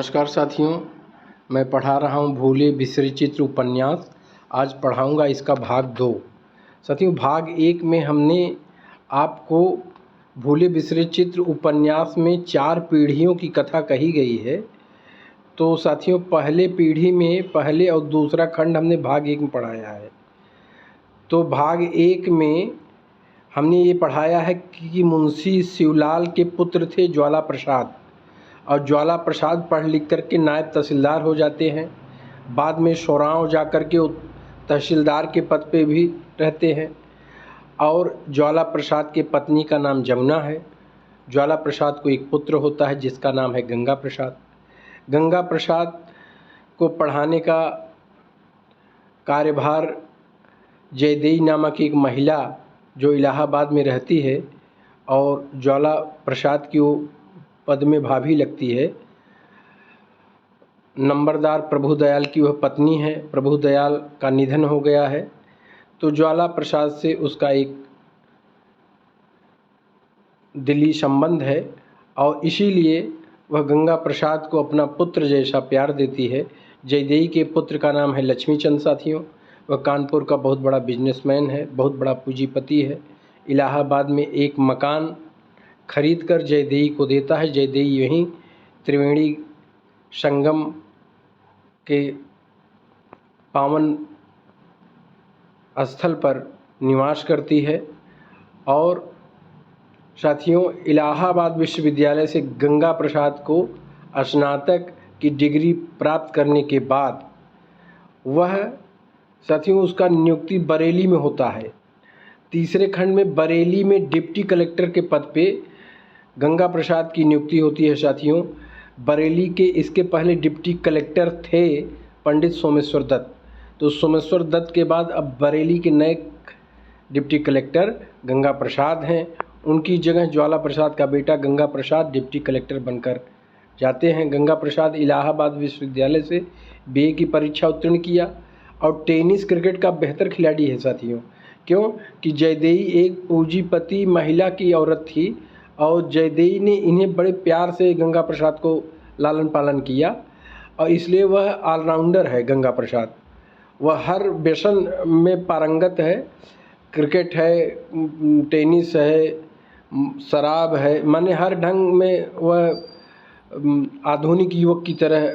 नमस्कार साथियों, मैं पढ़ा रहा हूँ भूले बिसरे चित्र उपन्यास। आज पढ़ाऊँगा इसका भाग 2। साथियों, भाग 1 में हमने आपको भूले बिसरे चित्र उपन्यास में 4 पीढ़ियों की कथा कही गई है। तो साथियों, पहले पीढ़ी में पहले और दूसरा खंड हमने भाग 1 में पढ़ाया है। तो भाग 1 में हमने ये पढ़ाया है कि मुंशी शिवलाल के पुत्र थे ज्वाला प्रसाद, और ज्वाला प्रसाद पढ़ लिख कर के नायब तहसीलदार हो जाते हैं। बाद में सोराँव जा कर के तहसीलदार के पद पे भी रहते हैं। और ज्वाला प्रसाद के पत्नी का नाम जमुना है। ज्वाला प्रसाद को एक पुत्र होता है जिसका नाम है गंगा प्रसाद। गंगा प्रसाद को पढ़ाने का कार्यभार जयदेई नामक एक महिला जो इलाहाबाद में रहती है और ज्वाला प्रसाद की वो पद में भाभी लगती है। नंबरदार प्रभुदयाल की वह पत्नी है। प्रभुदयाल का निधन हो गया है, तो ज्वाला प्रसाद से उसका एक दिली संबंध है और इसीलिए वह गंगा प्रसाद को अपना पुत्र जैसा प्यार देती है। जयदेई के पुत्र का नाम है लक्ष्मीचंद। साथियों, वह कानपुर का बहुत बड़ा बिजनेसमैन है, बहुत बड़ा पूंजीपति है। इलाहाबाद में एक मकान खरीद कर जयदेई को देता है। जयदेई यहीं त्रिवेणी संगम के पावन स्थल पर निवास करती है। और साथियों, इलाहाबाद विश्वविद्यालय से गंगा प्रसाद को स्नातक की डिग्री प्राप्त करने के बाद वह साथियों उसका नियुक्ति बरेली में होता है। तीसरे खंड में बरेली में डिप्टी कलेक्टर के पद पे गंगा प्रसाद की नियुक्ति होती है। साथियों, बरेली के इसके पहले डिप्टी कलेक्टर थे पंडित सोमेश्वर दत्त। तो सोमेश्वर दत्त के बाद अब बरेली के नए डिप्टी कलेक्टर गंगा प्रसाद हैं। उनकी जगह ज्वाला प्रसाद का बेटा गंगा प्रसाद डिप्टी कलेक्टर बनकर जाते हैं। गंगा प्रसाद इलाहाबाद विश्वविद्यालय से बीए की परीक्षा उत्तीर्ण किया और टेनिस क्रिकेट का बेहतर खिलाड़ी है। साथियों, क्यों कि जयदेई एक पूंजीपति महिला की औरत थी और जयदेई ने इन्हें बड़े प्यार से गंगा प्रसाद को लालन पालन किया और इसलिए वह ऑलराउंडर है। गंगा प्रसाद वह हर व्यसन में पारंगत है। क्रिकेट है, टेनिस है, शराब है, माने हर ढंग में वह आधुनिक युवक की तरह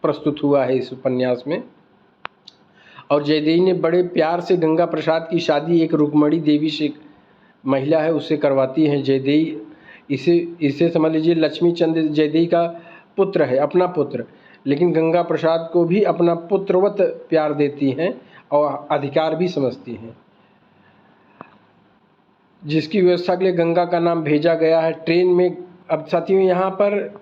प्रस्तुत हुआ है इस उपन्यास में। और जयदेई ने बड़े प्यार से गंगा प्रसाद की शादी एक रुक्मणी देवी से महिला है उससे करवाती हैं। जयदेई इसे समझ लीजिए लक्ष्मीचंद जयदेई का पुत्र है, अपना पुत्र, लेकिन गंगा प्रसाद को भी अपना पुत्रवत प्यार देती हैं और अधिकार भी समझती हैं। जिसकी व्यवस्था के लिए गंगा का नाम भेजा गया है ट्रेन में। अब साथियों, यहाँ पर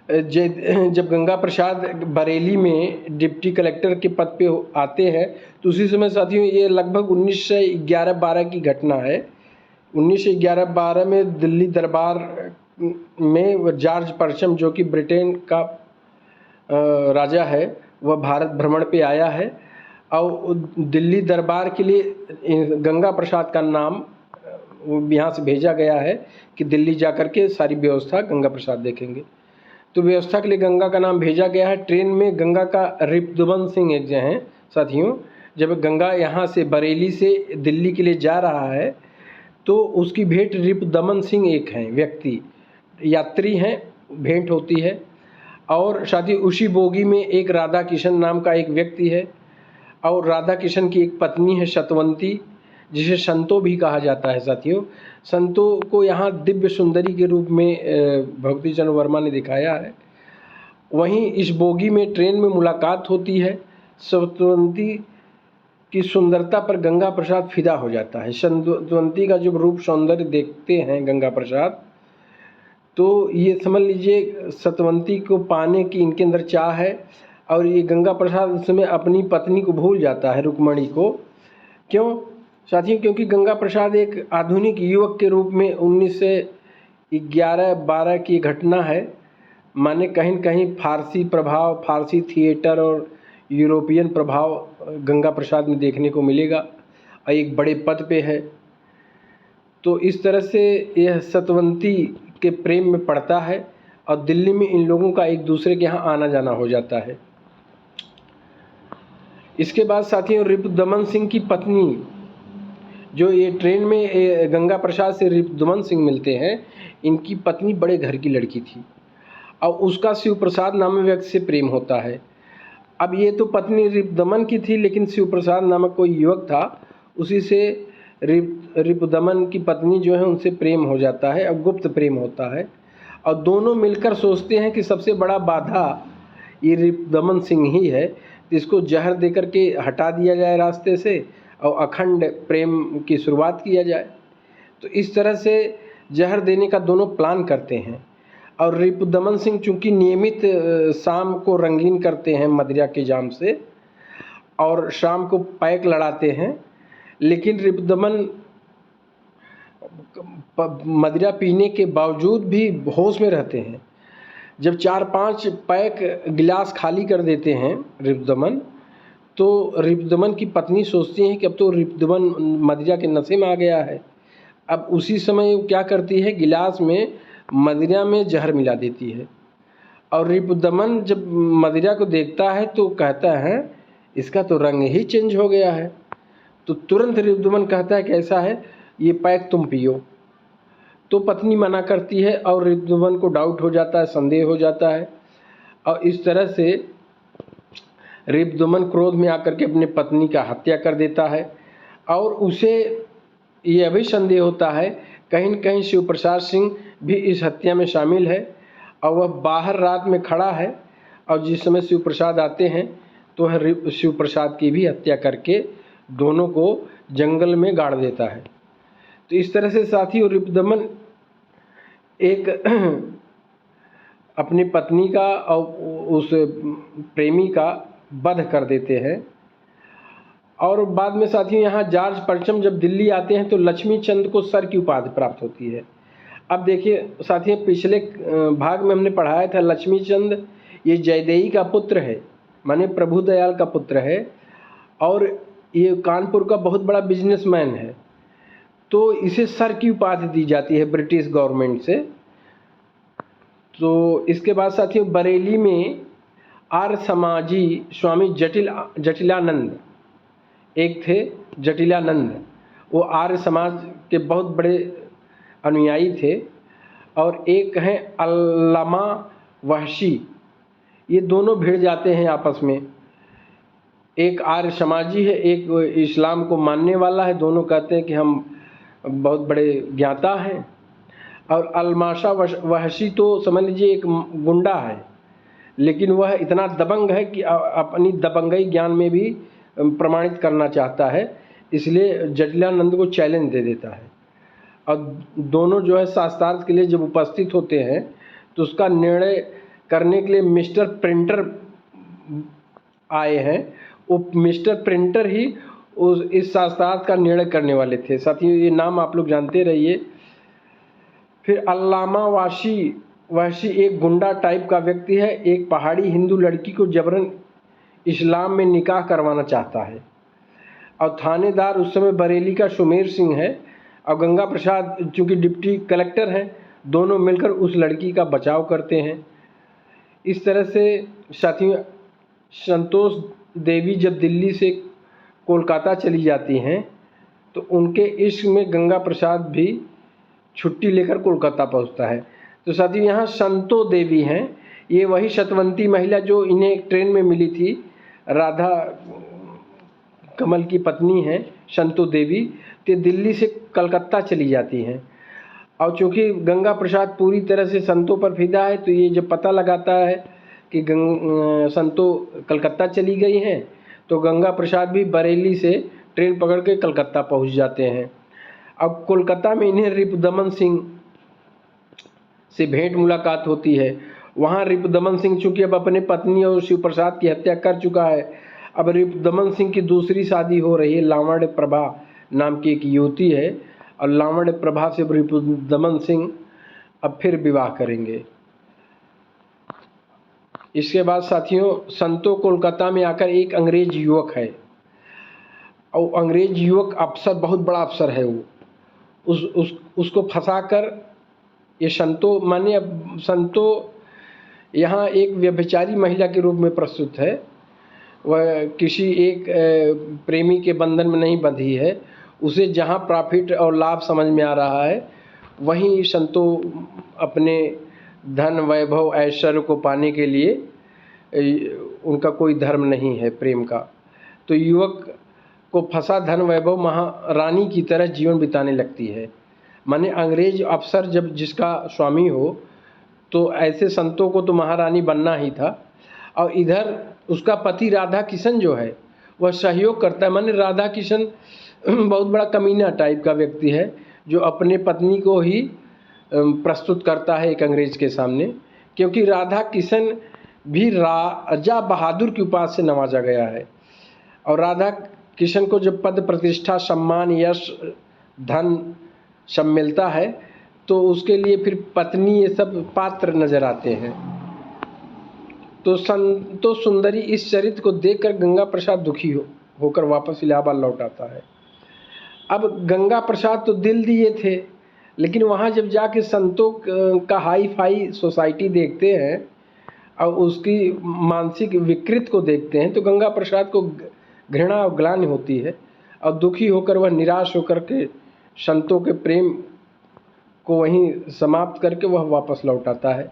जब गंगा प्रसाद बरेली में डिप्टी कलेक्टर के पद पे आते हैं तो उसी समय साथियों ये लगभग 1911-12 की घटना है। 1911-12 में दिल्ली दरबार में जॉर्ज परचम जो कि ब्रिटेन का राजा है वह भारत भ्रमण पे आया है और दिल्ली दरबार के लिए गंगा प्रसाद का नाम यहाँ से भेजा गया है कि दिल्ली जाकर के सारी व्यवस्था गंगा प्रसाद देखेंगे। तो व्यवस्था के लिए गंगा का नाम भेजा गया है। ट्रेन में गंगा का रिपुदमन सिंह एक जो हैं। साथियों, जब गंगा यहाँ से बरेली से दिल्ली के लिए जा रहा है तो उसकी भेंट रिपुदमन सिंह एक हैं, व्यक्ति यात्री हैं, भेंट होती है। और साथ ही उसी बोगी में एक राधा किशन नाम का एक व्यक्ति है और राधा किशन की एक पत्नी है सतवंती, जिसे संतो भी कहा जाता है। साथियों, संतो को यहाँ दिव्य सुंदरी के रूप में भक्ति चंद्र वर्मा ने दिखाया है। वहीं इस बोगी में ट्रेन में मुलाकात होती है। सतवंती की सुंदरता पर गंगा प्रसाद फिदा हो जाता है। सतवंती का जब रूप सौंदर्य देखते हैं गंगा प्रसाद तो ये समझ लीजिए सतवंती को पाने की इनके अंदर चाह है। और ये गंगा प्रसाद उस समय अपनी पत्नी को भूल जाता है, रुक्मणी को। क्यों साथियों? क्योंकि गंगा प्रसाद एक आधुनिक युवक के रूप में 1911-12 की घटना है। माने कहीं न कहीं फारसी प्रभाव, फारसी थिएटर और यूरोपियन प्रभाव गंगा प्रसाद में देखने को मिलेगा और एक बड़े पद पे है। तो इस तरह से यह सतवंती के प्रेम में पड़ता है और दिल्ली में इन लोगों का एक दूसरे के यहाँ आना जाना हो जाता है। इसके बाद साथियों रिपुदमन सिंह की पत्नी, जो ये ट्रेन में गंगा प्रसाद से रिपुदमन सिंह मिलते हैं, इनकी पत्नी बड़े घर की लड़की थी और उसका शिव प्रसाद नामक व्यक्ति से प्रेम होता है। अब ये तो पत्नी रिपुदमन की थी, लेकिन शिव प्रसाद नामक कोई युवक था, उसी से रिपुदमन की पत्नी जो है उनसे प्रेम हो जाता है और गुप्त प्रेम होता है। और दोनों मिलकर सोचते हैं कि सबसे बड़ा बाधा ये रिपुदमन सिंह ही है, इसको जहर दे करके हटा दिया जाए रास्ते से और अखंड प्रेम की शुरुआत किया जाए। तो इस तरह से जहर देने का दोनों प्लान करते हैं। और रिपुदमन सिंह चूँकि नियमित शाम को रंगीन करते हैं मदिरा के जाम से और शाम को पैक लड़ाते हैं, लेकिन रिपुदमन मदिरा पीने के बावजूद भी होश में रहते हैं। जब 4-5 पैक गिलास खाली कर देते हैं रिपुदमन, तो रिपुदमन की पत्नी सोचती है कि अब तो रिपुदमन मदिरा के नशे में आ गया है। अब उसी समय वो क्या करती है, गिलास में मदिरा में जहर मिला देती है। और रिपुदमन जब मदिरा को देखता है तो कहता है इसका तो रंग ही चेंज हो गया है। तो तुरंत रिपुदमन कहता है कि ऐसा है, ये पैक तुम पियो। तो पत्नी मना करती है और रिपुदमन को डाउट हो जाता है, संदेह हो जाता है। और इस तरह से रिपुदमन क्रोध में आकर के अपने पत्नी का हत्या कर देता है। और उसे यह भी संदेह होता है कहीं न कहीं शिव प्रसाद सिंह भी इस हत्या में शामिल है। और वह बाहर रात में खड़ा है और जिस समय शिव प्रसाद आते हैं तो वह शिव प्रसाद की भी हत्या करके दोनों को जंगल में गाड़ देता है। तो इस तरह से साथियों रिपुदमन एक अपनी पत्नी का और उस प्रेमी का वध कर देते हैं। और बाद में साथियों यहाँ जॉर्ज परचम जब दिल्ली आते हैं तो लक्ष्मी चंद को सर की उपाधि प्राप्त होती है। अब देखिए साथियों, पिछले भाग में हमने पढ़ाया था लक्ष्मी चंद ये जयदेई का पुत्र है, माने प्रभुदयाल का पुत्र है और ये कानपुर का बहुत बड़ा बिजनेसमैन है। तो इसे सर की उपाधि दी जाती है ब्रिटिश गवर्नमेंट से। तो इसके बाद साथियों बरेली में आर्य समाजी स्वामी जटिलानंद एक थे, जटिलानंद, वो आर्य समाज के बहुत बड़े अनुयायी थे। और एक हैं अल्लामा वहशी, ये दोनों भिड़ जाते हैं आपस में। एक आर्य समाजी है, एक इस्लाम को मानने वाला है, दोनों कहते हैं कि हम बहुत बड़े ज्ञाता हैं। और अलमाशा वहशी तो समझ लीजिए एक गुंडा है, लेकिन वह इतना दबंग है कि अपनी दबंगई ज्ञान में भी प्रमाणित करना चाहता है, इसलिए जटिलानंद को चैलेंज दे देता है। और दोनों जो है शास्त्रार्थ के लिए जब उपस्थित होते हैं तो उसका निर्णय करने के लिए मिस्टर प्रिंटर आए हैं। वो मिस्टर प्रिंटर ही इस शास्त्रार्थ का निर्णय करने वाले थे। साथियों ये नाम आप लोग जानते रहिए। फिर अल्लामा वहशी एक गुंडा टाइप का व्यक्ति है, एक पहाड़ी हिंदू लड़की को जबरन इस्लाम में निकाह करवाना चाहता है। और थानेदार उस समय बरेली का सुमेर सिंह है और गंगा प्रसाद चूँकि डिप्टी कलेक्टर हैं, दोनों मिलकर उस लड़की का बचाव करते हैं। इस तरह से साथियों संतोष देवी जब दिल्ली से कोलकाता चली जाती हैं तो उनके इश्क में गंगा प्रसाद भी छुट्टी लेकर कोलकाता पहुंचता है। तो साथियों यहाँ संतो देवी हैं, ये वही सतवंती महिला जो इन्हें ट्रेन में मिली थी, राधा कमल की पत्नी हैं संतो देवी। तो दिल्ली से कलकत्ता चली जाती हैं। और चूँकि गंगा प्रसाद पूरी तरह से संतो पर फिदा है तो ये जब पता लगाता है कि संतो कलकत्ता चली गई हैं तो गंगा प्रसाद भी बरेली से ट्रेन पकड़ के कलकत्ता पहुंच जाते हैं। अब कोलकाता में इन्हें रिपुदमन सिंह से भेंट मुलाकात होती है। वहाँ रिपुदमन सिंह चूँकि अब अपने पत्नी और शिव प्रसाद की हत्या कर चुका है, अब रिपुदमन सिंह की दूसरी शादी हो रही है। लावण्य प्रभा नाम की एक युवती है और लावण्य प्रभा से रिपुदमन सिंह अब फिर विवाह करेंगे। इसके बाद साथियों संतो कोलकाता में आकर एक अंग्रेज युवक है और अंग्रेज युवक अफसर, बहुत बड़ा अफसर है वो, उसको फंसाकर ये संतो, माने अब संतो यहाँ एक व्यभिचारी महिला के रूप में प्रस्तुत है। वह किसी एक प्रेमी के बंधन में नहीं बंधी है, उसे जहाँ प्रॉफिट और लाभ समझ में आ रहा है वहीं संतों अपने धन वैभव ऐश्वर्य को पाने के लिए उनका कोई धर्म नहीं है प्रेम का। तो युवक को फंसा धन वैभव महारानी की तरह जीवन बिताने लगती है। माने अंग्रेज अफसर जब जिसका स्वामी हो तो ऐसे संतों को तो महारानी बनना ही था। और इधर उसका पति राधा किशन जो है वह सहयोग करता है। माने राधा किशन बहुत बड़ा कमीना टाइप का व्यक्ति है जो अपने पत्नी को ही प्रस्तुत करता है एक अंग्रेज के सामने, क्योंकि राधा किशन भी राजा बहादुर की उपाधि से नवाजा गया है। और राधा किशन को जब पद प्रतिष्ठा सम्मान यश धन सब मिलता है तो उसके लिए फिर पत्नी ये सब पात्र नजर आते हैं। तो संतोष सुंदरी इस चरित्र को देखकर गंगा प्रसाद दुखी होकर वापस इलाहाबाद लौट आता है। अब गंगा प्रसाद तो दिल दिए थे, लेकिन वहाँ जब जाके संतों का हाई फाई सोसाइटी देखते हैं और उसकी मानसिक विकृत को देखते हैं तो गंगा प्रसाद को घृणा और ग्लानि होती है और दुखी होकर वह निराश होकर के संतों के प्रेम को वहीं समाप्त करके वह वापस लौट आता है।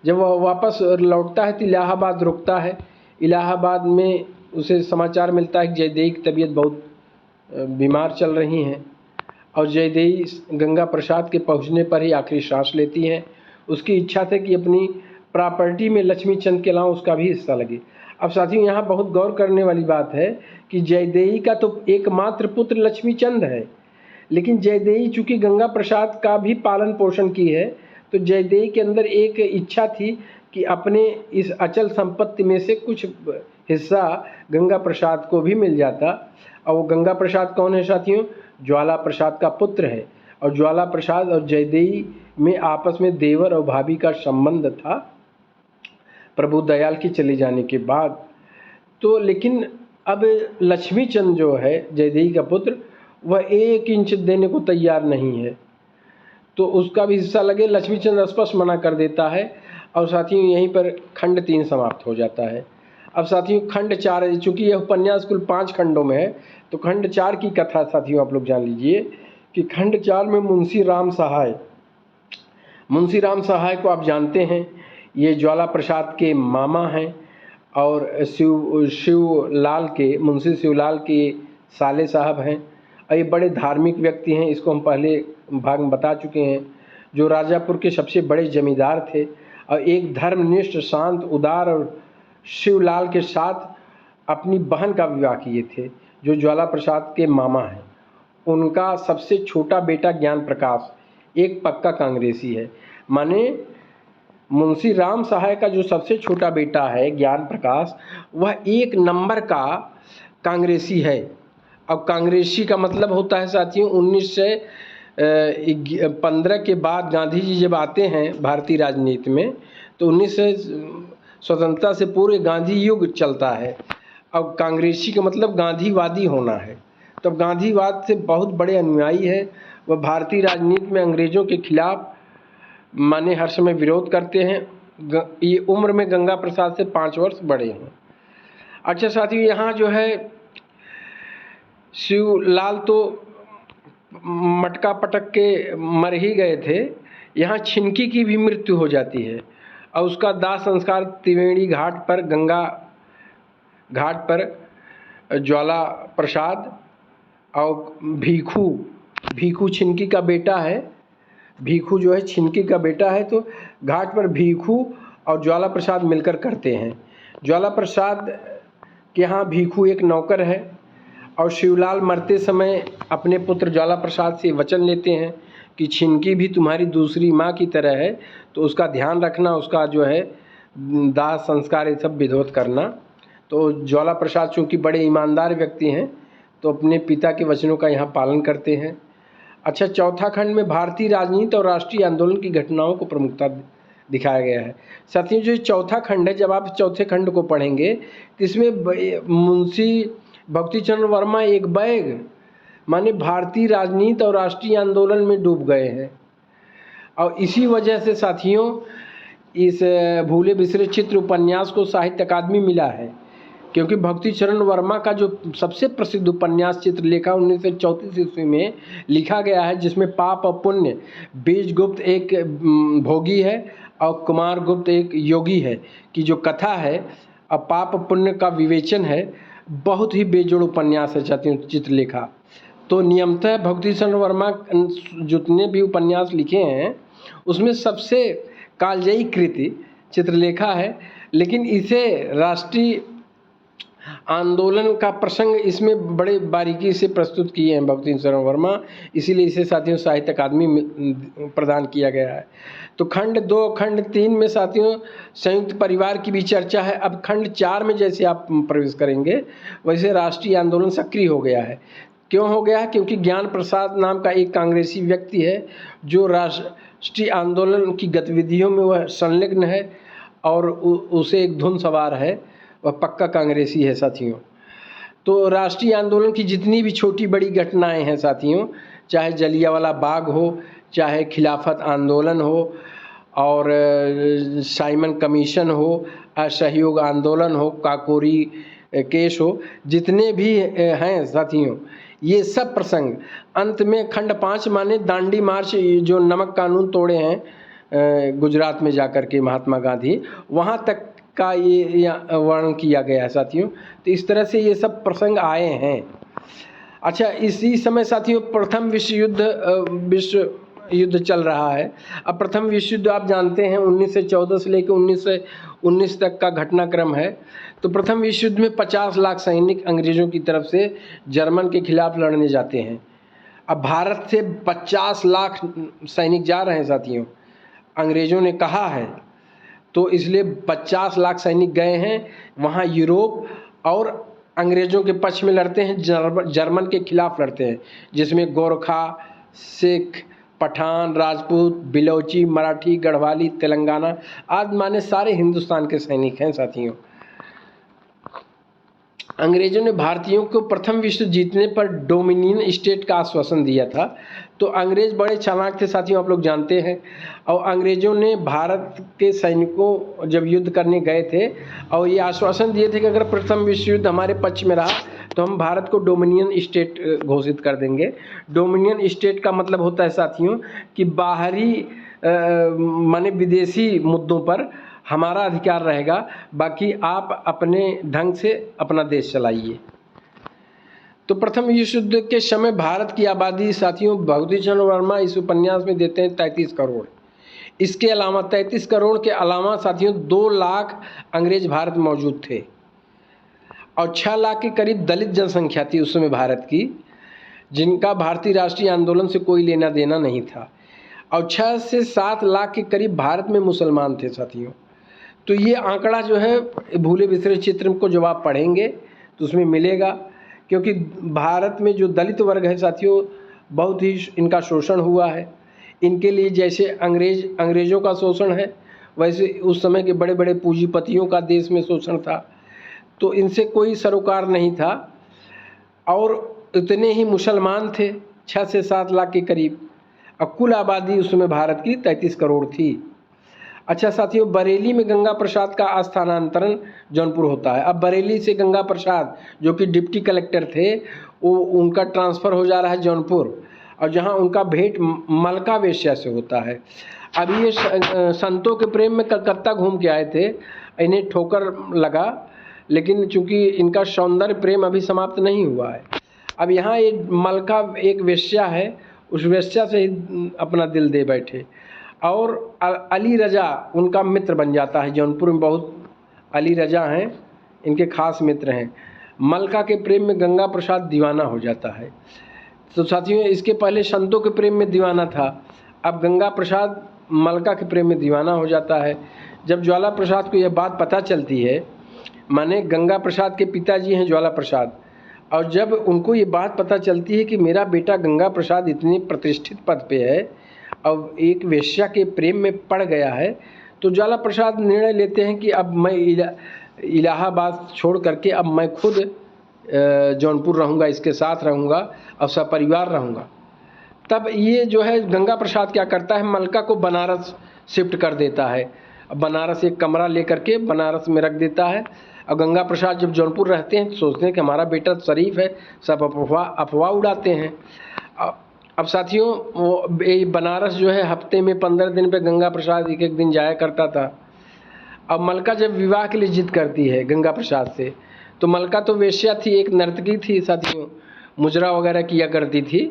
जब वह वापस लौटता है तो इलाहाबाद रुकता है। इलाहाबाद में उसे समाचार मिलता है कि जयदेवी की तबीयत बहुत बीमार चल रही हैं और जयदेवी गंगा प्रसाद के पहुंचने पर ही आखिरी सांस लेती हैं। उसकी इच्छा थी कि अपनी प्रॉपर्टी में लक्ष्मी चंद के अलावा उसका भी हिस्सा लगे। अब साथियों यहाँ बहुत गौर करने वाली बात है कि जयदेवी का तो एकमात्र पुत्र लक्ष्मी चंद है, लेकिन जयदेवी चूँकि गंगा प्रसाद का भी पालन पोषण की है तो जयदेवी के अंदर एक इच्छा थी कि अपने इस अचल संपत्ति में से कुछ हिस्सा गंगा प्रसाद को भी मिल जाता। और वो गंगा प्रसाद कौन है साथियों? ज्वाला प्रसाद का पुत्र है। और ज्वाला प्रसाद और जयदेवी में आपस में देवर और भाभी का संबंध था प्रभु दयाल के चले जाने के बाद। तो लेकिन अब लक्ष्मी चंद जो है जयदेवी का पुत्र वह 1 इंच देने को तैयार नहीं है, तो उसका भी हिस्सा लगे लक्ष्मी चंद स्पष्ट मना कर देता है। और साथियों यहीं पर खंड 3 समाप्त हो जाता है। अब साथियों खंड 4, चूँकि यह उपन्यास कुल 5 खंडों में है तो खंड 4 की कथा साथियों आप लोग जान लीजिए कि खंड 4 में मुंशी राम सहाय को आप जानते हैं, ये ज्वाला प्रसाद के मामा हैं और मुंशी शिवलाल के साले साहब हैं। और ये बड़े धार्मिक व्यक्ति हैं, इसको हम पहले भाग में बता चुके हैं, जो राजापुर के सबसे बड़े जमींदार थे और एक धर्मनिष्ठ शांत उदार और शिवलाल के साथ अपनी बहन का विवाह किए थे जो ज्वाला प्रसाद के मामा हैं। उनका सबसे छोटा बेटा ज्ञान प्रकाश एक पक्का कांग्रेसी है। माने मुंशी राम सहाय का जो सबसे छोटा बेटा है ज्ञान प्रकाश वह 1 नंबर का कांग्रेसी है। अब कांग्रेसी का मतलब होता है साथियों 1915 के बाद गांधी जी जब आते हैं भारतीय राजनीति में तो 1900 स्वतंत्रता से पूरे गांधी युग चलता है। अब कांग्रेसी का मतलब गांधीवादी होना है। तो गांधीवाद से बहुत बड़े अनुयायी है। वह भारतीय राजनीति में अंग्रेज़ों के खिलाफ माने हर समय विरोध करते हैं। ये उम्र में गंगा प्रसाद से 5 वर्ष बड़े हैं। अच्छा साथियों यहाँ जो है शिवलाल तो मटका पटक के मर ही गए थे, यहाँ छिनकी की भी मृत्यु हो जाती है और उसका दाह संस्कार त्रिवेणी घाट पर गंगा घाट पर ज्वाला प्रसाद और भीखू छिनकी का बेटा है। भीखू जो है छिनकी का बेटा है, तो घाट पर भीखू और ज्वाला प्रसाद मिलकर करते हैं। ज्वाला प्रसाद के यहाँ भीखू एक नौकर है और शिवलाल मरते समय अपने पुत्र ज्वाला प्रसाद से वचन लेते हैं कि छिनकी भी तुम्हारी दूसरी माँ की तरह है, तो उसका ध्यान रखना, उसका जो है दाह संस्कार ये सब विधिवत करना। तो ज्वाला प्रसाद चूँकि बड़े ईमानदार व्यक्ति हैं तो अपने पिता के वचनों का यहाँ पालन करते हैं। अच्छा, चौथा खंड में भारतीय राजनीति और राष्ट्रीय आंदोलन की घटनाओं को प्रमुखता दिखाया गया है। साथियों जो चौथा खंड है, जब आप चौथे खंड को पढ़ेंगे तो इसमें मुंशी भक्तिचंद्र वर्मा एक बैग माने भारतीय राजनीति और राष्ट्रीय आंदोलन में डूब गए हैं। और इसी वजह से साथियों इस भूले बिसरे चित्र उपन्यास को साहित्य अकादमी मिला है, क्योंकि भक्ति चरण वर्मा का जो सबसे प्रसिद्ध उपन्यास चित्रलेखा 1934 ईस्वी में लिखा गया है, जिसमें पाप और पुण्य, बीजगुप्त एक भोगी है और कुमार गुप्त एक योगी है कि जो कथा है और पाप पुण्य का विवेचन है, बहुत ही बेजोड़ उपन्यास है साथियों चित्रलेखा। तो नियमतः भक्ति चरण वर्मा जितने भी उपन्यास लिखे हैं उसमें सबसे कालजयी कृति चित्रलेखा है, लेकिन इसे राष्ट्रीय आंदोलन का प्रसंग इसमें बड़े बारीकी से प्रस्तुत किए हैं भक्ति चरण वर्मा, इसीलिए इसे साथियों साहित्य अकादमी में प्रदान किया गया है। तो खंड 2 खंड 3 में साथियों संयुक्त परिवार की भी चर्चा है। अब खंड 4 में जैसे आप प्रवेश करेंगे वैसे राष्ट्रीय आंदोलन सक्रिय हो गया है। क्यों हो गया है? क्योंकि ज्ञान प्रसाद नाम का एक कांग्रेसी व्यक्ति है जो राष्ट्रीय आंदोलन की गतिविधियों में वह संलग्न है और उसे एक धुन सवार है, वह पक्का कांग्रेसी है साथियों। तो राष्ट्रीय आंदोलन की जितनी भी छोटी बड़ी घटनाएं हैं साथियों, चाहे जलियांवाला बाग हो, चाहे खिलाफत आंदोलन हो और साइमन कमीशन हो, असहयोग आंदोलन हो, काकोरी केस हो, जितने भी हैं साथियों, ये सब प्रसंग अंत में खंड 5 माने दांडी मार्च, जो नमक कानून तोड़े हैं गुजरात में जाकर के महात्मा गांधी, वहाँ तक का ये वर्णन किया गया है साथियों। तो इस तरह से ये सब प्रसंग आए हैं। अच्छा, इसी समय साथियों प्रथम विश्व युद्ध चल रहा है। अब प्रथम विश्व युद्ध आप जानते हैं 1914 से लेकर 1919 तक का घटनाक्रम है। तो प्रथम विश्व युद्ध में 50 लाख सैनिक अंग्रेज़ों की तरफ से जर्मन के खिलाफ लड़ने जाते हैं। अब भारत से 50 लाख सैनिक जा रहे हैं साथियों, अंग्रेज़ों ने कहा है, तो इसलिए 50 लाख सैनिक गए हैं वहाँ यूरोप और अंग्रेज़ों के पक्ष में लड़ते हैं, जर्मन के खिलाफ लड़ते हैं, जिसमें गोरखा, सिख, पठान, राजपूत, बिलोची, मराठी, गढ़वाली, तेलंगाना आदि माने सारे हिंदुस्तान के सैनिक हैं साथियों। अंग्रेज़ों ने भारतीयों को प्रथम विश्व जीतने पर डोमिनियन स्टेट का आश्वासन दिया था। तो अंग्रेज़ बड़े चालाक थे साथियों, आप लोग जानते हैं। और अंग्रेज़ों ने भारत के सैनिकों जब युद्ध करने गए थे और ये आश्वासन दिए थे कि अगर प्रथम विश्व युद्ध हमारे पक्ष में रहा तो हम भारत को डोमिनियन स्टेट घोषित कर देंगे। डोमिनियन स्टेट का मतलब होता है साथियों कि बाहरी माने विदेशी मुद्दों पर हमारा अधिकार रहेगा, बाकी आप अपने ढंग से अपना देश चलाइए। तो प्रथम विश्व युद्ध के समय भारत की आबादी साथियों भक्ति चरण वर्मा इस उपन्यास में देते हैं 33 करोड़। इसके अलावा 33 करोड़ के अलावा साथियों 2 लाख अंग्रेज भारत मौजूद थे और 6 लाख के करीब दलित जनसंख्या थी उस समय भारत की, जिनका भारतीय राष्ट्रीय आंदोलन से कोई लेना देना नहीं था। और 6 से 7 लाख के करीब भारत में मुसलमान थे साथियों। तो ये आंकड़ा जो है भूले बिसरे चित्र को जब आप पढ़ेंगे तो उसमें मिलेगा, क्योंकि भारत में जो दलित वर्ग है साथियों बहुत ही इनका शोषण हुआ है। इनके लिए जैसे अंग्रेज़ों का शोषण है, वैसे उस समय के बड़े बड़े पूंजीपतियों का देश में शोषण था। तो इनसे कोई सरोकार नहीं था और इतने ही मुसलमान थे 6 से 7 लाख के करीब, और कुल आबादी उस समय भारत की 33 करोड़ थी। अच्छा साथियों, बरेली में गंगा प्रसाद का स्थानांतरण जौनपुर होता है। अब बरेली से गंगा प्रसाद जो कि डिप्टी कलेक्टर थे, वो उनका ट्रांसफ़र हो जा रहा है जौनपुर, और जहां उनका भेंट मलका वेश्या से होता है। अब ये संतों के प्रेम में कलकत्ता घूम के आए थे, इन्हें ठोकर लगा, लेकिन चूंकि इनका सौंदर्य प्रेम अभी समाप्त नहीं हुआ है। अब यहाँ ये मलका एक वेश्या है, उस वेश्या से ही अपना दिल दे बैठे, और अली रजा उनका मित्र बन जाता है। जौनपुर में बहुत अली रजा हैं, इनके खास मित्र हैं। मलका के प्रेम में गंगा प्रसाद दीवाना हो जाता है। तो साथियों, इसके पहले संतों के प्रेम में दीवाना था, अब गंगा प्रसाद मलका के प्रेम में दीवाना हो जाता है। जब ज्वाला प्रसाद को यह बात पता चलती है, माने गंगा प्रसाद के पिताजी हैं ज्वाला प्रसाद, और जब उनको ये बात पता चलती है कि मेरा बेटा गंगा प्रसाद इतने प्रतिष्ठित पद पे है और एक वेश्या के प्रेम में पड़ गया है, तो ज्वाला प्रसाद निर्णय लेते हैं कि अब मैं इलाहाबाद छोड़ करके अब मैं खुद जौनपुर रहूँगा, इसके साथ रहूँगा और सपरिवार रहूँगा। तब ये जो है गंगा प्रसाद क्या करता है, मलका को बनारस शिफ्ट कर देता है। बनारस एक कमरा लेकर के बनारस में रख देता है। और गंगा प्रसाद जब जौनपुर रहते हैं तो सोचते हैं कि हमारा बेटा शरीफ है, सब अफवाह उड़ाते हैं। अब साथियों, वो ये बनारस जो है हफ्ते में 15 दिन पे गंगा प्रसाद एक दिन जाया करता था। अब मलका जब विवाह के लिए जिद करती है गंगा प्रसाद से, तो मलका तो वेश्या थी, एक नर्तकी थी साथियों, मुजरा वगैरह किया करती थी।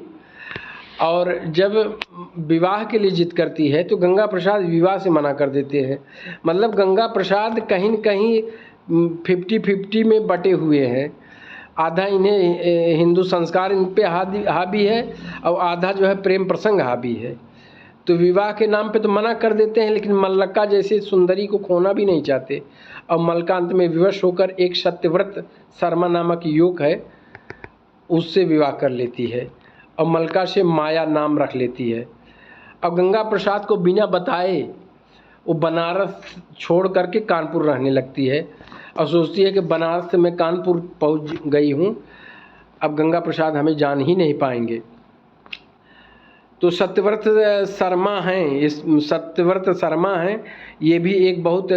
और जब विवाह के लिए जिद करती है तो गंगा प्रसाद विवाह से मना कर देते हैं। मतलब गंगा प्रसाद कहीं न कहीं 50-50 में बटे हुए हैं। आधा इन्हें हिंदू संस्कार इन पे हावी है और आधा जो है प्रेम प्रसंग हावी है। तो विवाह के नाम पे तो मना कर देते हैं, लेकिन मल्लिका जैसी सुंदरी को खोना भी नहीं चाहते। और मल्लिका अंत में विवश होकर एक सत्यव्रत शर्मा नामक युवक है, उससे विवाह कर लेती है और मल्लिका से माया नाम रख लेती है। अब गंगा प्रसाद को बिना बताए वो बनारस छोड़ करके कानपुर रहने लगती है और सोचती है कि बनारस से मैं कानपुर पहुंच गई हूं, अब गंगा प्रसाद हमें जान ही नहीं पाएंगे। तो सत्यव्रत शर्मा हैं, इस सत्यव्रत शर्मा हैं, ये भी एक बहुत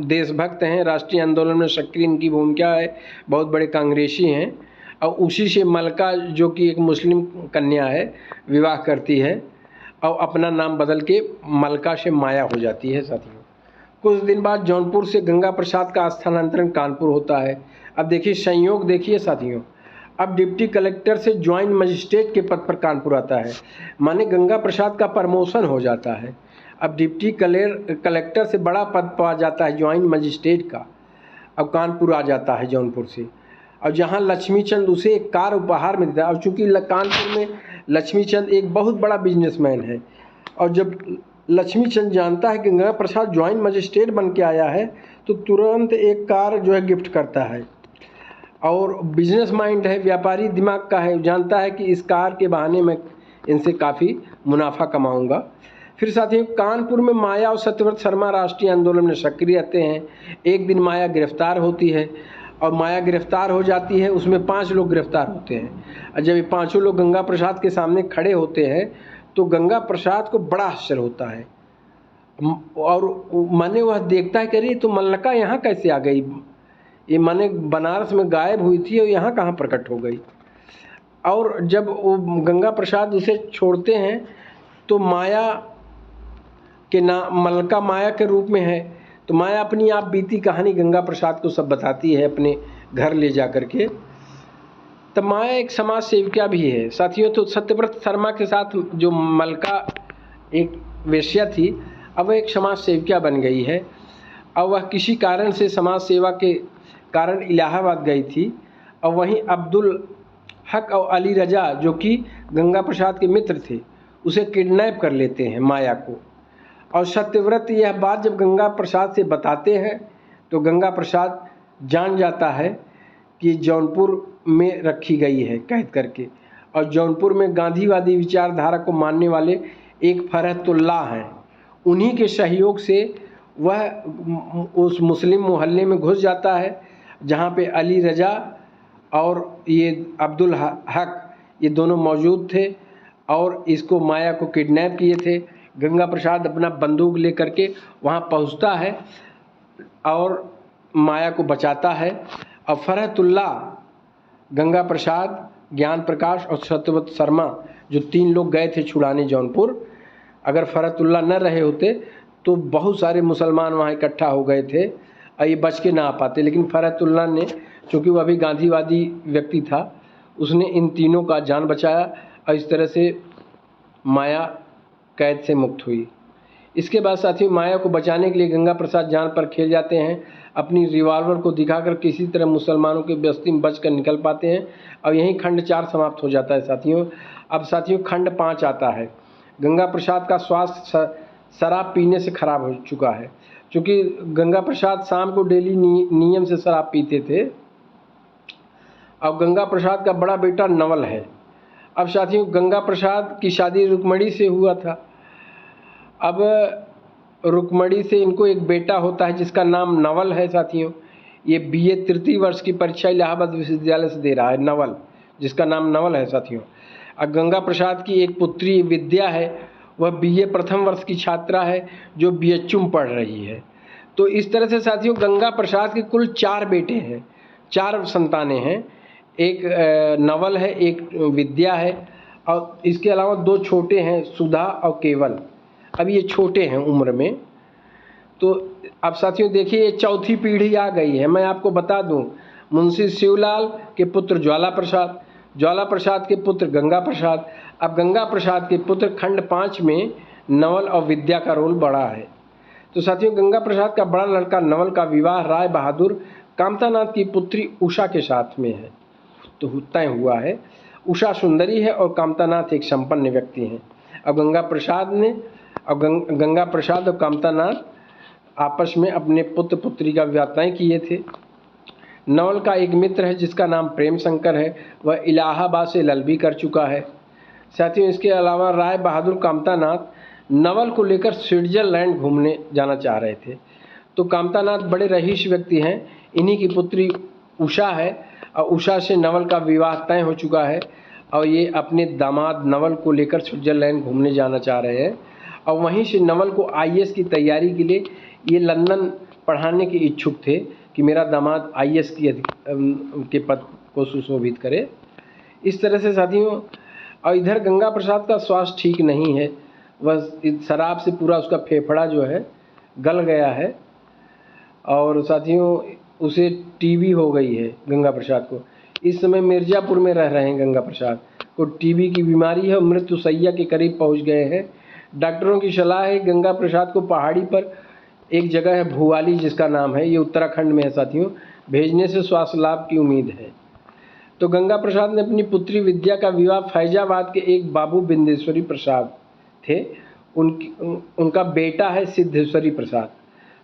देशभक्त हैं, राष्ट्रीय आंदोलन में सक्रिय इनकी भूमिका है, बहुत बड़े कांग्रेसी हैं। और उसी से मल्लिका जो कि एक मुस्लिम कन्या है विवाह करती है और अपना नाम बदल के मल्लिका से माया हो जाती है साथियों। कुछ दिन बाद जौनपुर से गंगा प्रसाद का स्थानांतरण कानपुर होता है। अब देखिए संयोग, देखिए साथियों, अब डिप्टी कलेक्टर से ज्वाइंट मजिस्ट्रेट के पद पर कानपुर आता है, माने गंगा प्रसाद का प्रमोशन हो जाता है। अब डिप्टी कलेक्टर से बड़ा पद पा जाता है ज्वाइंट मजिस्ट्रेट का। अब कानपुर आ जाता है जौनपुर से, और जहाँ लक्ष्मीचंद उसे एक कार उपहार में देता है। और चूँकि कानपुर में लक्ष्मीचंद एक बहुत बड़ा बिजनेसमैन है, और जब लक्ष्मीचंद जानता है कि गंगा प्रसाद ज्वाइंट मजिस्ट्रेट बन के आया है तो तुरंत एक कार जो है गिफ्ट करता है। और बिजनेस माइंड है, व्यापारी दिमाग का है, जानता है कि इस कार के बहाने मैं इनसे काफ़ी मुनाफा कमाऊंगा। फिर साथियों, कानपुर में माया और सत्यव्रत शर्मा राष्ट्रीय आंदोलन में सक्रिय रहते हैं। एक दिन माया गिरफ्तार होती है, और माया गिरफ्तार हो जाती है, उसमें 5 लोग गिरफ्तार होते हैं। और जब ये 5 लोग गंगा प्रसाद के सामने खड़े होते हैं तो गंगा प्रसाद को बड़ा आश्चर्य होता है, और माने वह देखता है कि अरे तो मल्लिका यहाँ कैसे आ गई, ये माने बनारस में गायब हुई थी और यहाँ कहाँ प्रकट हो गई। और जब वो गंगा प्रसाद उसे छोड़ते हैं तो माया के नाम, मल्लिका माया के रूप में है, तो माया अपनी आप बीती कहानी गंगा प्रसाद को सब बताती है अपने घर ले जा कर के। तब माया एक समाज सेविका भी है साथियों। तो सत्यव्रत शर्मा के साथ जो मल्लिका एक वेश्या थी, अब वह एक समाज सेविका बन गई है। अब वह किसी कारण से समाज सेवा के कारण इलाहाबाद गई थी, और वहीं अब्दुल हक और अली रजा जो कि गंगा प्रसाद के मित्र थे, उसे किडनैप कर लेते हैं माया को। और सत्यव्रत यह बात जब गंगा प्रसाद से बताते हैं तो गंगा प्रसाद जान जाता है कि जौनपुर में रखी गई है कैद करके। और जौनपुर में गांधीवादी विचारधारा को मानने वाले एक फरहतुल्लाह हैं, उन्हीं के सहयोग से वह उस मुस्लिम मोहल्ले में घुस जाता है जहाँ पे अली रजा और ये अब्दुल हक ये दोनों मौजूद थे, और इसको माया को किडनैप किए थे। गंगा प्रसाद अपना बंदूक लेकर के वहाँ पहुँचता है और माया को बचाता है। और फरहतुल्लाह, गंगा प्रसाद, ज्ञान प्रकाश और सत्यव्रत शर्मा जो 3 लोग गए थे छुड़ाने जौनपुर, अगर फरहतुल्लाह न रहे होते तो बहुत सारे मुसलमान वहाँ इकट्ठा हो गए थे और ये बच के ना आ पाते। लेकिन फरहतुल्लाह ने, चूँकि वह भी गांधीवादी व्यक्ति था, उसने इन तीनों का जान बचाया और इस तरह से माया कैद से मुक्त हुई। इसके बाद साथियों, माया को बचाने के लिए गंगा प्रसाद जान पर खेल जाते हैं, अपनी रिवॉल्वर को दिखाकर किसी तरह मुसलमानों की बस्ती में बचकर निकल पाते हैं, और यहीं खंड 4 समाप्त हो जाता है साथियों। अब साथियों खंड 5 आता है। गंगा प्रसाद का स्वास्थ्य शराब पीने से खराब हो चुका है, क्योंकि गंगा प्रसाद शाम को डेली नियम से शराब पीते थे। अब गंगा प्रसाद का बड़ा बेटा नवल है। अब साथियों, गंगा प्रसाद की शादी रुक्मणी से हुआ था। अब रुक्मणी से इनको एक बेटा होता है जिसका नाम नवल है साथियों। ये BA तृतीय वर्ष की परीक्षा इलाहाबाद विश्वविद्यालय से दे रहा है, नवल, जिसका नाम नवल है साथियों। अब गंगा प्रसाद की एक पुत्री विद्या है, वह बीए प्रथम वर्ष की छात्रा है जो बीएचयू में पढ़ रही है। तो इस तरह से साथियों गंगा प्रसाद के कुल 4 बेटे हैं, 4 संतानें हैं। एक नवल है, एक विद्या है और इसके अलावा 2 छोटे हैं, सुधा और केवल। अब ये छोटे हैं उम्र में। तो अब साथियों देखिए ये चौथी पीढ़ी आ गई है। मैं आपको बता दूं, मुंशी शिवलाल के पुत्र ज्वाला प्रसाद, ज्वाला प्रसाद के पुत्र गंगा प्रसाद, अब गंगा प्रसाद के पुत्र खंड 5 में नवल और विद्या का रोल बड़ा है। तो साथियों गंगा प्रसाद का बड़ा लड़का नवल का विवाह राय बहादुर कामतानाथ की पुत्री उषा के साथ में है, तो तय हुआ है। उषा सुंदरी है और कामतानाथ एक संपन्न व्यक्ति हैं। अब गंगा प्रसाद और कामतानाथ आपस में अपने पुत्र पुत्री का विवाह तय किए थे। नवल का एक मित्र है जिसका नाम प्रेम शंकर है, वह इलाहाबाद से LLB कर चुका है। साथियों इसके अलावा राय बहादुर कामतानाथ नवल को लेकर स्विट्जरलैंड घूमने जाना चाह रहे थे। तो कामतानाथ बड़े रईस व्यक्ति हैं, इन्हीं की पुत्री उषा है और उषा से नवल का विवाह तय हो चुका है और ये अपने दामाद नवल को लेकर स्विट्जरलैंड घूमने जाना चाह रहे हैं। और वहीं से नवल को IAS की तैयारी के लिए ये लंदन पढ़ाने के इच्छुक थे कि मेरा दामाद IAS के पद को सुशोभित करे। इस तरह से साथियों, और इधर गंगा प्रसाद का स्वास्थ्य ठीक नहीं है, वह शराब से पूरा उसका फेफड़ा जो है गल गया है और साथियों उसे TB हो गई है गंगा प्रसाद को। इस समय मिर्ज़ापुर में रह रहे हैं गंगा प्रसाद को, TB की बीमारी है और मृत्यु शैय्या के करीब पहुंच गए हैं। डॉक्टरों की सलाह है गंगा प्रसाद को पहाड़ी पर एक जगह है भुवाली जिसका नाम है, ये उत्तराखंड में है साथियों, भेजने से स्वास्थ्य लाभ की उम्मीद है। तो गंगा प्रसाद ने अपनी पुत्री विद्या का विवाह फैजाबाद के एक बाबू बिंदेश्वरी प्रसाद थे, उनका बेटा है सिद्धेश्वरी प्रसाद।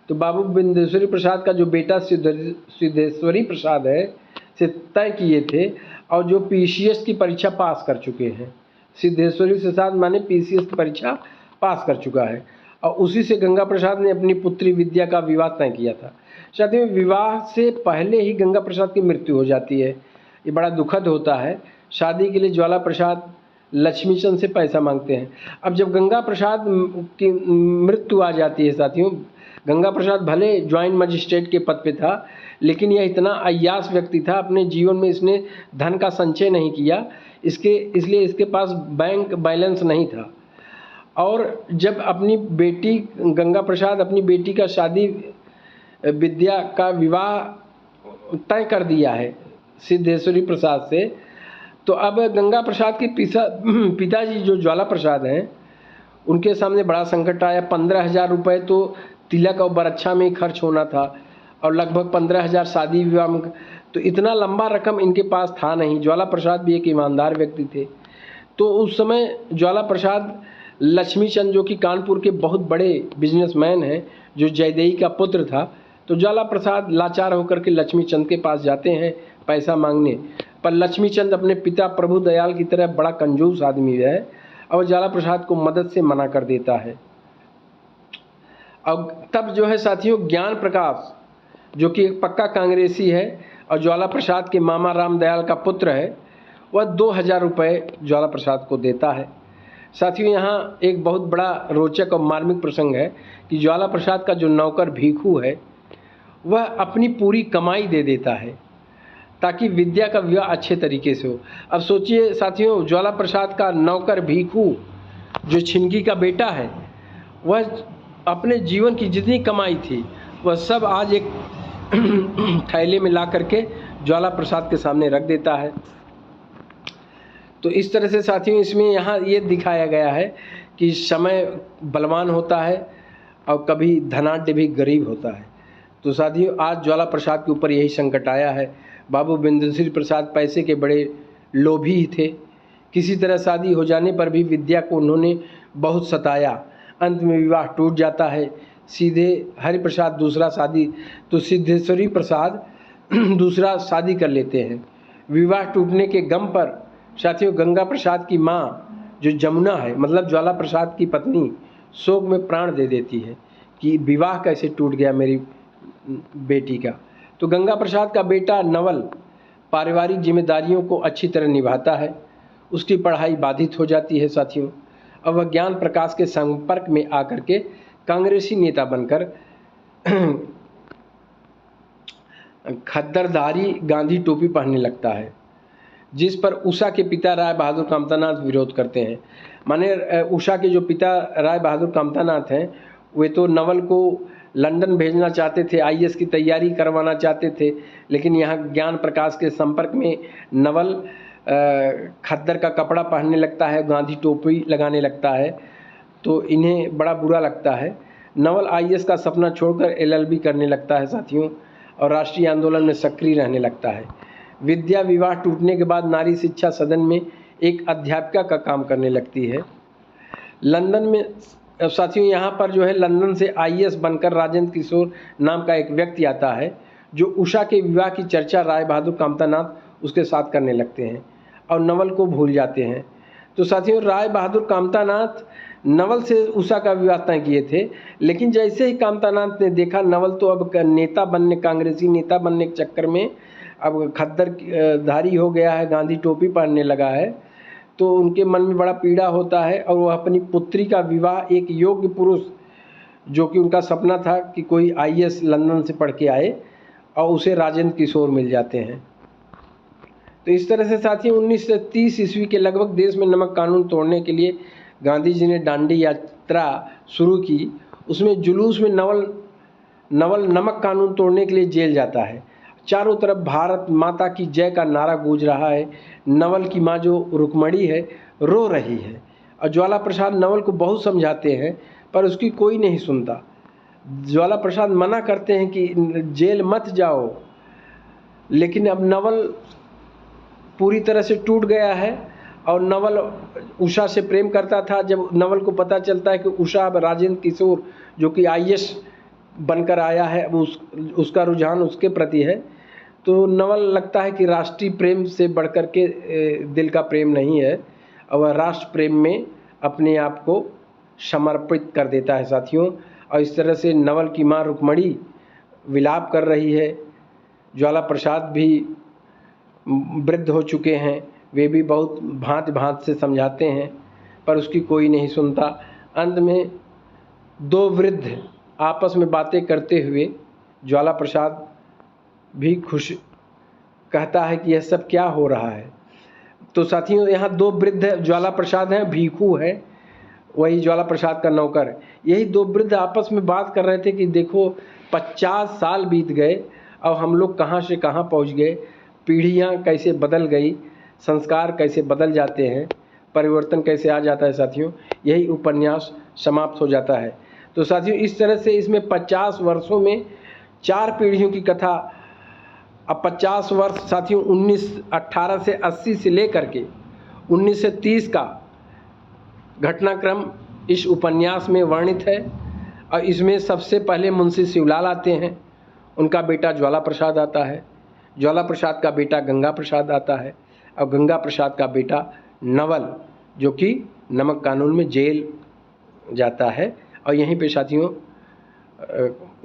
तो बाबू बिंदेश्वरी प्रसाद का जो बेटा सिद्धेश्वरी प्रसाद है से तय किए थे और जो PCS की परीक्षा पास कर चुके हैं। सिद्धेश्वरी प्रसाद माने PCS की परीक्षा पास कर चुका है और उसी से गंगा प्रसाद ने अपनी पुत्री विद्या का विवाह तय किया था। साथियों विवाह से पहले ही गंगा प्रसाद की मृत्यु हो जाती है, ये बड़ा दुखद होता है। शादी के लिए ज्वाला प्रसाद लक्ष्मीचंद से पैसा मांगते हैं। अब जब गंगा प्रसाद की मृत्यु आ जाती है साथियों, गंगा प्रसाद भले ज्वाइंट मजिस्ट्रेट के पद पे था, लेकिन यह इतना अय्याश व्यक्ति था, अपने जीवन में इसने धन का संचय नहीं किया, इसलिए इसके पास बैंक बैलेंस नहीं था। और जब अपनी बेटी गंगा प्रसाद अपनी बेटी का शादी विद्या का विवाह तय कर दिया है सिद्धेश्वरी प्रसाद से, तो अब गंगा प्रसाद के पिताजी जो ज्वाला प्रसाद हैं उनके सामने बड़ा संकट आया। 15,000 रुपये तो तिलक और बरच्छा में ही खर्च होना था और लगभग 15,000 शादी विवाह में, तो इतना लंबा रकम इनके पास था नहीं। ज्वाला प्रसाद भी एक ईमानदार व्यक्ति थे। तो उस समय ज्वाला प्रसाद लक्ष्मीचंद जो कि कानपुर के बहुत बड़े बिजनेसमैन हैं, जो जयदेई का पुत्र था, तो ज्वाला प्रसाद लाचार होकर के लक्ष्मीचंद के पास जाते हैं पैसा मांगने, पर लक्ष्मीचंद अपने पिता प्रभु दयाल की तरह बड़ा कंजूस आदमी है और ज्वाला प्रसाद को मदद से मना कर देता है। और तब जो है साथियों ज्ञान प्रकाश जो कि एक पक्का कांग्रेसी है और ज्वाला प्रसाद के मामा राम दयाल का पुत्र है, वह 2,000 रुपये ज्वाला प्रसाद को देता है। साथियों यहाँ एक बहुत बड़ा रोचक और मार्मिक प्रसंग है कि ज्वाला प्रसाद का जो नौकर भीखू है वह अपनी पूरी कमाई दे देता है ताकि विद्या का विवाह अच्छे तरीके से हो। अब सोचिए साथियों, ज्वाला प्रसाद का नौकर भीखू जो छिनकी का बेटा है, वह अपने जीवन की जितनी कमाई थी वह सब आज एक थैले में ला करके ज्वाला प्रसाद के सामने रख देता है। तो इस तरह से साथियों इसमें यहाँ ये दिखाया गया है कि समय बलवान होता है और कभी धनाढ्य भी गरीब होता है। तो साथियों आज ज्वाला प्रसाद के ऊपर यही संकट आया है। बाबू बिंदेश्वरी प्रसाद पैसे के बड़े लोभी ही थे। किसी तरह शादी हो जाने पर भी विद्या को उन्होंने बहुत सताया। अंत में विवाह टूट जाता है। सीधे हरिप्रसाद दूसरा शादी, तो सिद्धेश्वरी प्रसाद दूसरा शादी कर लेते हैं। विवाह टूटने के गम पर साथियों गंगा प्रसाद की माँ जो जमुना है, मतलब ज्वाला प्रसाद की पत्नी, शोक में प्राण दे देती है कि विवाह कैसे टूट गया मेरी बेटी का। तो गंगा प्रसाद का बेटा नवल पारिवारिक जिम्मेदारियों को अच्छी तरह निभाता है। उसकी पढ़ाई बाधित हो जाती है साथियों। और वह ज्ञान प्रकाश के संपर्क में आकर के कांग्रेसी नेता बनकर खद्दरधारी गांधी टोपी पहनने लगता है, जिस पर उषा के पिता राय बहादुर कामतानाथ विरोध करते हैं। माने उषा के जो पिता राय बहादुर कामतानाथ हैं, वे तो नवल को लंदन भेजना चाहते थे, आईएएस की तैयारी करवाना चाहते थे, लेकिन यहाँ ज्ञान प्रकाश के संपर्क में नवल खद्दर का कपड़ा पहनने लगता है, गांधी टोपी लगाने लगता है, तो इन्हें बड़ा बुरा लगता है। नवल आईएएस का सपना छोड़कर एलएलबी करने लगता है साथियों, और राष्ट्रीय आंदोलन में सक्रिय रहने लगता है। विद्या विवाह टूटने के बाद नारी शिक्षा सदन में एक अध्यापिका का काम करने लगती है। लंदन में साथियों यहाँ पर जो है लंदन से आईएएस बनकर राजेंद्र किशोर नाम का एक व्यक्ति आता है, जो उषा के विवाह की चर्चा राय बहादुर कामतानाथ उसके साथ करने लगते हैं और नवल को भूल जाते हैं। तो साथियों राय बहादुर कामतानाथ नवल से उषा का विवाह तय किए थे, लेकिन जैसे ही कामतानाथ ने देखा नवल तो अब नेता बनने, कांग्रेसी नेता बनने के चक्कर में अब खद्दर धारी हो गया है, गांधी टोपी पहनने लगा है, तो उनके मन में बड़ा पीड़ा होता है और वह अपनी पुत्री का विवाह एक योग्य पुरुष, जो कि उनका सपना था कि कोई आईएएस लंदन से पढ़ के आए, और उसे राजेंद्र किशोर मिल जाते हैं। तो इस तरह से साथियों 1930 ईस्वी के लगभग देश में नमक कानून तोड़ने के लिए गांधी जी ने दांडी यात्रा शुरू की। उसमें जुलूस में नवल नमक कानून तोड़ने के लिए जेल जाता है। चारों तरफ भारत माता की जय का नारा गूंज रहा है। नवल की माँ जो रुक्मणी है रो रही है, और ज्वाला प्रसाद नवल को बहुत समझाते हैं पर उसकी कोई नहीं सुनता। ज्वाला प्रसाद मना करते हैं कि जेल मत जाओ, लेकिन अब नवल पूरी तरह से टूट गया है और नवल उषा से प्रेम करता था। जब नवल को पता चलता है कि उषा अब राजेंद्र किशोर जो कि आईएएस बनकर आया है, अब उसका रुझान उसके प्रति है, तो नवल लगता है कि राष्ट्रीय प्रेम से बढ़कर के दिल का प्रेम नहीं है, और वह राष्ट्र प्रेम में अपने आप को समर्पित कर देता है साथियों। और इस तरह से नवल की माँ रुक्मणी विलाप कर रही है। ज्वाला प्रसाद भी वृद्ध हो चुके हैं, वे भी बहुत भांति भांति से समझाते हैं पर उसकी कोई नहीं सुनता। अंत में दो वृद्ध आपस में बातें करते हुए ज्वाला प्रसाद भी खुश कहता है कि यह सब क्या हो रहा है। तो साथियों यहाँ दो वृद्ध ज्वाला प्रसाद हैं, भीखू है वही ज्वाला प्रसाद का नौकर। यही दो वृद्ध आपस में बात कर रहे थे कि देखो 50 साल बीत गए और हम लोग कहाँ से कहाँ पहुँच गए, पीढ़ियाँ कैसे बदल गई, संस्कार कैसे बदल जाते हैं, परिवर्तन कैसे आ जाता है साथियों। यही उपन्यास समाप्त हो जाता है। तो साथियों इस तरह से इसमें 50 वर्षों में 4 पीढ़ियों की कथा। अब 50 वर्ष साथियों 18 से 80 से लेकर के 19 से 30 का घटनाक्रम इस उपन्यास में वर्णित है। और इसमें सबसे पहले मुंशी शिवलाल आते हैं, उनका बेटा ज्वाला प्रसाद आता है, ज्वाला प्रसाद का बेटा गंगा प्रसाद आता है, और गंगा प्रसाद का बेटा नवल जो कि नमक कानून में जेल जाता है। और यहीं पे साथियों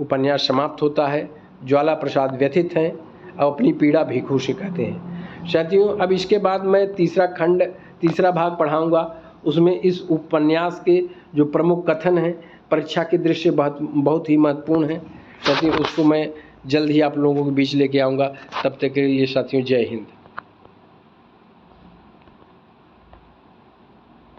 उपन्यास समाप्त होता है। ज्वाला प्रसाद व्यथित हैं और अपनी पीड़ा भीखू से कहते हैं। साथियों अब इसके बाद मैं तीसरा भाग पढ़ाऊँगा। उसमें इस उपन्यास के जो प्रमुख कथन हैं परीक्षा की दृष्टि से बहुत ही महत्वपूर्ण है साथियों, उसको मैं जल्द ही आप लोगों के बीच लेके आऊँगा। तब तक के लिए साथियों जय हिंद।